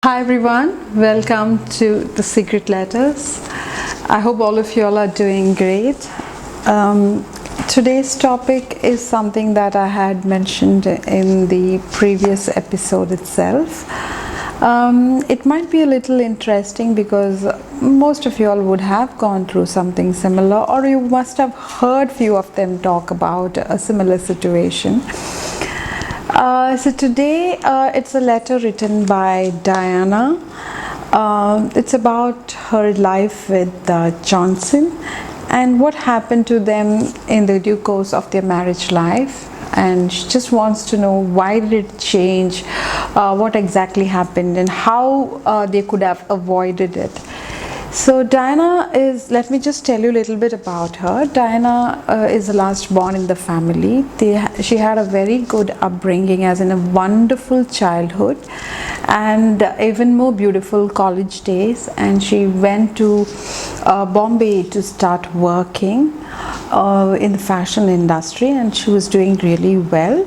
Hi everyone, welcome to the Secret Letters. I hope all of you all are doing great. Today's topic is something that I had mentioned in the previous episode itself. It might be a little interesting because most of you all would have gone through something similar, or you must have heard few of them talk about a similar situation. So today it's a letter written by Diana. It's about her life with Johnson and what happened to them in the due course of their marriage life. And she just wants to know why did it change, what exactly happened, and how they could have avoided it. So Diana is, let me just tell you a little bit about her. Diana is the last born in the family. She had a very good upbringing, as in a wonderful childhood and even more beautiful college days. And she went to Bombay to start working in the fashion industry, and she was doing really well.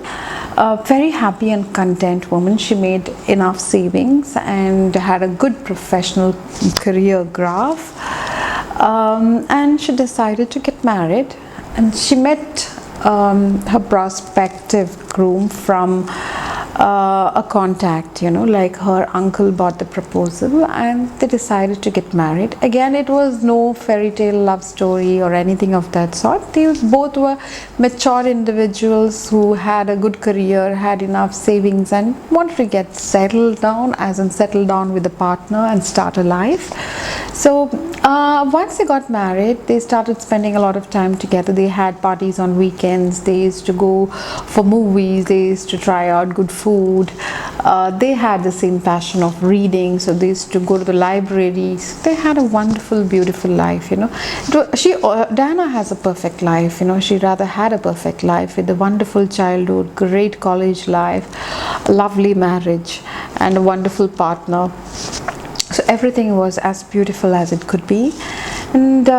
Very happy and content woman. She made enough savings and had a good professional career graph, and she decided to get married. And she met her prospective groom from a contact, like her uncle bought the proposal and they decided to get married. Again, it was no fairy tale love story or anything of that sort. They both were mature individuals who had a good career, had enough savings, and wanted to get settled down, as in settle down with a partner and start a life. So once they got married, they started spending a lot of time together. They had parties on weekends. They used to go for movies. They used to try out good food. They had the same passion of reading, so they used to go to the libraries. They had a wonderful, beautiful life. Diana has a perfect life. She rather had a perfect life with a wonderful childhood, great college life, lovely marriage, and a wonderful partner. So everything was as beautiful as it could be. And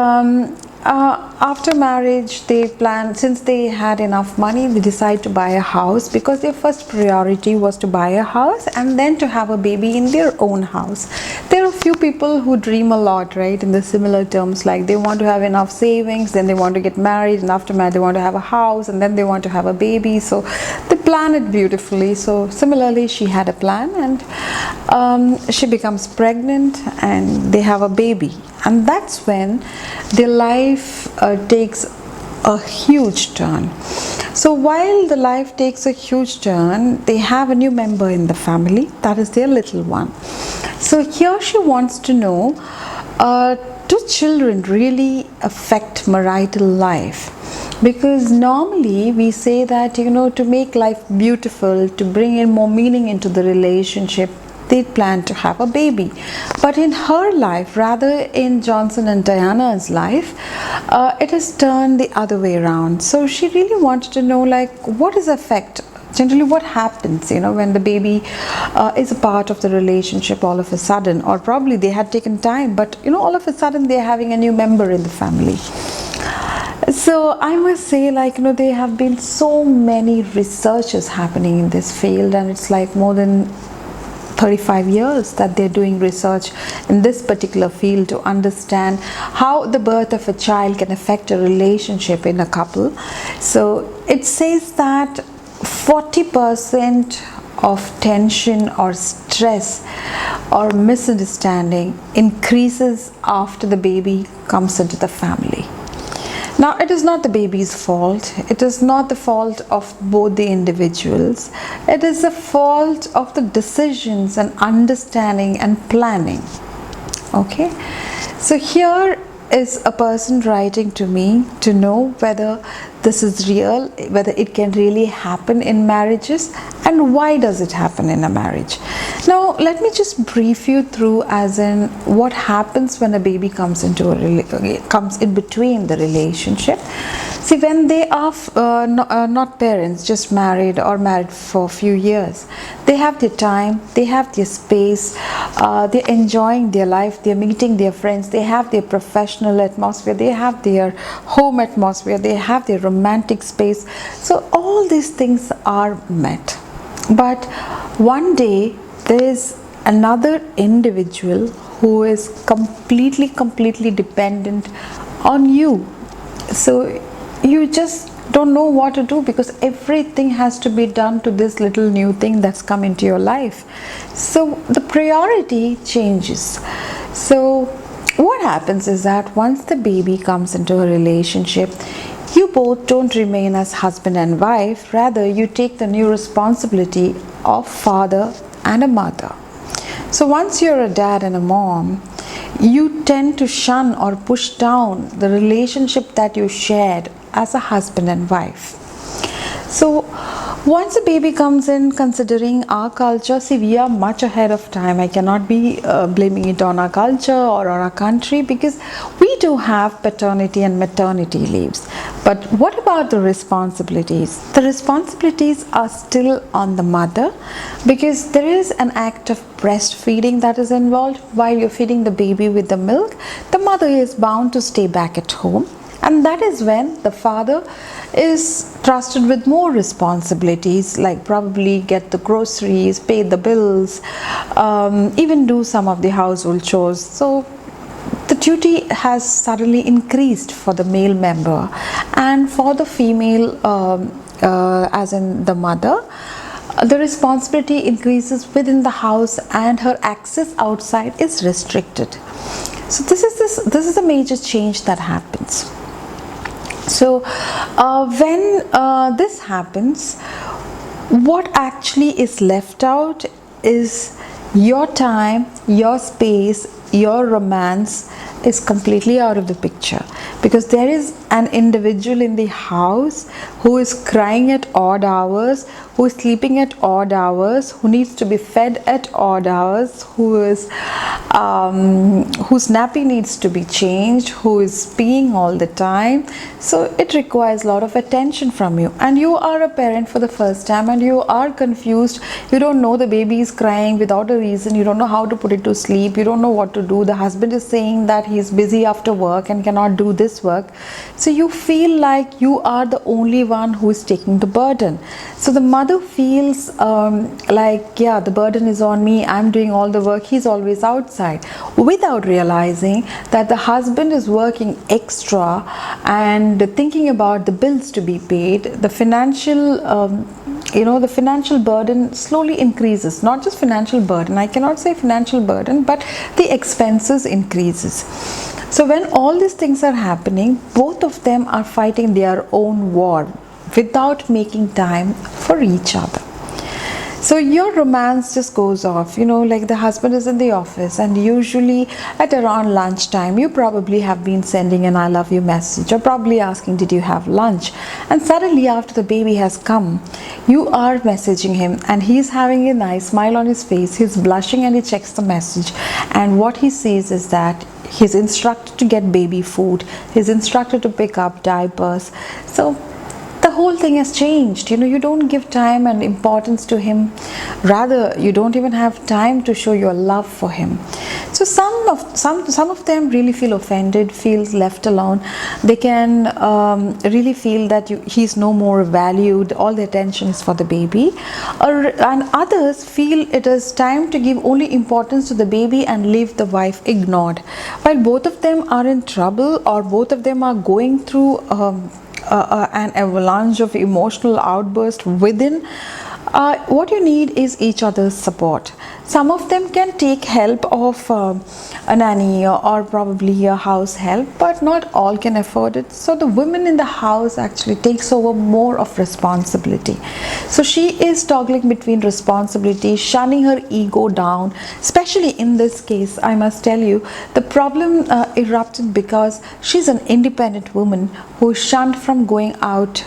after marriage, they planned, since they had enough money, they decided to buy a house, because their first priority was to buy a house and then to have a baby in their own house. There are a few people who dream a lot, right, in the similar terms, like they want to have enough savings, then they want to get married, and after marriage they want to have a house, and then they want to have a baby. So they plan it beautifully. So similarly, she had a plan, and she becomes pregnant and they have a baby. And that's when their life takes a huge turn. So while the life takes a huge turn, they have a new member in the family, that is their little one. So here she wants to know, do children really affect marital life? Because normally we say that, to make life beautiful, to bring in more meaning into the relationship, they plan to have a baby. But in her life, rather in Johnson and Diana's life, it has turned the other way around. So she really wanted to know, what is the effect? Generally, what happens, when the baby is a part of the relationship all of a sudden, or probably they had taken time, but all of a sudden they're having a new member in the family. So I must say, there have been so many researches happening in this field, and it's like more than 35 years that they're doing research in this particular field to understand how the birth of a child can affect a relationship in a couple. So it says that 40% of tension or stress or misunderstanding increases after the baby comes into the family. Now, it is not the baby's fault. It is not the fault of both the individuals. It is the fault of the decisions and understanding and planning. Okay? So here is a person writing to me to know whether this is real, whether it can really happen in marriages, and why does it happen in a marriage. Now let me just brief you through, as in what happens when a baby comes in between the relationship. See, when they are not parents, just married or married for a few years, they have their time, they have their space, they're enjoying their life, they're meeting their friends, they have their professional atmosphere, they have their home atmosphere, they have their romantic space. So all these things are met. But one day there is another individual who is completely dependent on you. So you just don't know what to do, because everything has to be done to this little new thing that's come into your life. So the priority changes. So what happens is that once the baby comes into a relationship, you both don't remain as husband and wife, rather you take the new responsibility of father and a mother. So once you're a dad and a mom, you tend to shun or push down the relationship that you shared as a husband and wife. So once a baby comes in, considering our culture, see, we are much ahead of time. I cannot be blaming it on our culture or on our country, because we do have paternity and maternity leaves. But what about the responsibilities? The responsibilities are still on the mother, because there is an act of breastfeeding that is involved. While you're feeding the baby with the milk, the mother is bound to stay back at home. And that is when the father is trusted with more responsibilities, like probably get the groceries, pay the bills, even do some of the household chores. So the duty has suddenly increased for the male member, and for the female, as in the mother, the responsibility increases within the house and her access outside is restricted. So this is a major change that happens. So when this happens, what actually is left out is your time, your space, your romance is completely out of the picture, because there is an individual in the house who is crying at odd hours, who is sleeping at odd hours, who needs to be fed at odd hours, whose nappy needs to be changed, who is peeing all the time. So it requires a lot of attention from you, and you are a parent for the first time and you are confused. You don't know, the baby is crying without a reason, you don't know how to put it to sleep, you don't know what to do. The husband is saying that he is busy after work and cannot do this work. So you feel like you are the only one who is taking the burden. So the mother feels like, yeah, the burden is on me, I'm doing all the work, he's always outside, without realizing that the husband is working extra and thinking about the bills to be paid. The financial the financial burden slowly increases. Not just financial burden, I cannot say financial burden, but the expenses increases. So when all these things are happening, both of them are fighting their own war without making time for each other. So your romance just goes off, like the husband is in the office, and usually at around lunchtime you probably have been sending an I love you message, or probably asking did you have lunch, and suddenly after the baby has come, you are messaging him and he's having a nice smile on his face, he's blushing and he checks the message, and what he sees is that he's instructed to get baby food, he's instructed to pick up diapers. So the whole thing has changed. You don't give time and importance to him, rather you don't even have time to show your love for him. So some of them really feel offended, feels left alone. They can really feel that he's no more valued, all the attention is for the baby, and others feel it is time to give only importance to the baby and leave the wife ignored. While both of them are in trouble, or both of them are going through an avalanche of emotional outburst within, what you need is each other's support. Some of them can take help of a nanny or probably a house help, but not all can afford it. So the woman in the house actually takes over more of responsibility. So she is toggling between responsibility, shunning her ego down. Especially in this case, I must tell you, the problem erupted because she's an independent woman who is shunned from going out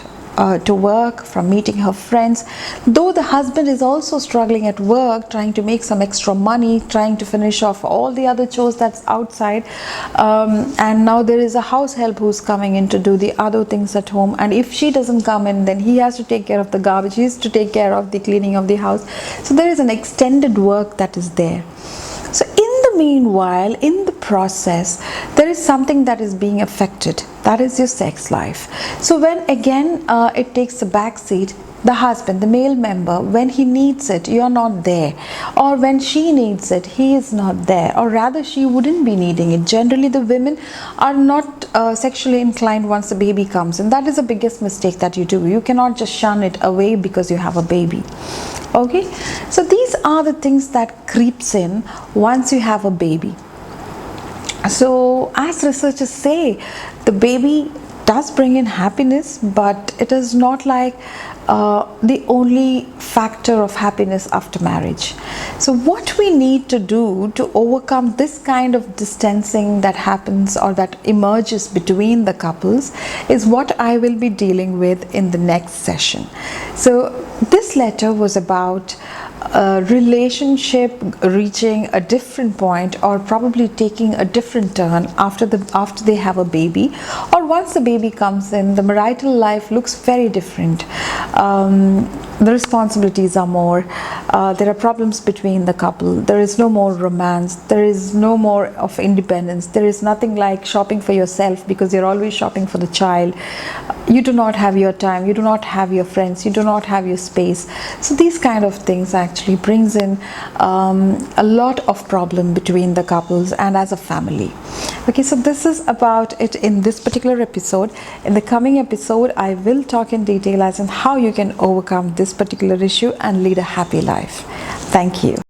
to work, from meeting her friends, though the husband is also struggling at work, trying to make some extra money, trying to finish off all the other chores that's outside, and now there is a house help who's coming in to do the other things at home, and if she doesn't come in, then he has to take care of the garbage, he has to take care of the cleaning of the house. So there is an extended work that is there. So in the meanwhile, in the process, there is something that is being affected. That is your sex life. So when again it takes a back seat, the husband, the male member, when he needs it, you're not there, or when she needs it, he is not there, or rather she wouldn't be needing it. Generally the women are not sexually inclined once the baby comes, and that is the biggest mistake that you do. You cannot just shun it away because you have a baby. Okay, so these are the things that creeps in once you have a baby. So as researchers say, the baby does bring in happiness, but it is not like the only factor of happiness after marriage. So what we need to do to overcome this kind of distancing that happens or that emerges between the couples is what I will be dealing with in the next session. So this letter was about a relationship reaching a different point, or probably taking a different turn after they have a baby, or once the baby comes in, the marital life looks very different. The responsibilities are more, there are problems between the couple, there is no more romance, there is no more of independence, there is nothing like shopping for yourself because you're always shopping for the child. You do not have your time, you do not have your friends, you do not have your space. So these kind of things actually brings in a lot of problem between the couples and as a family. Okay, so this is about it in this particular episode. In the coming episode, I will talk in detail as in how you can overcome this particular issue and lead a happy life. Thank you.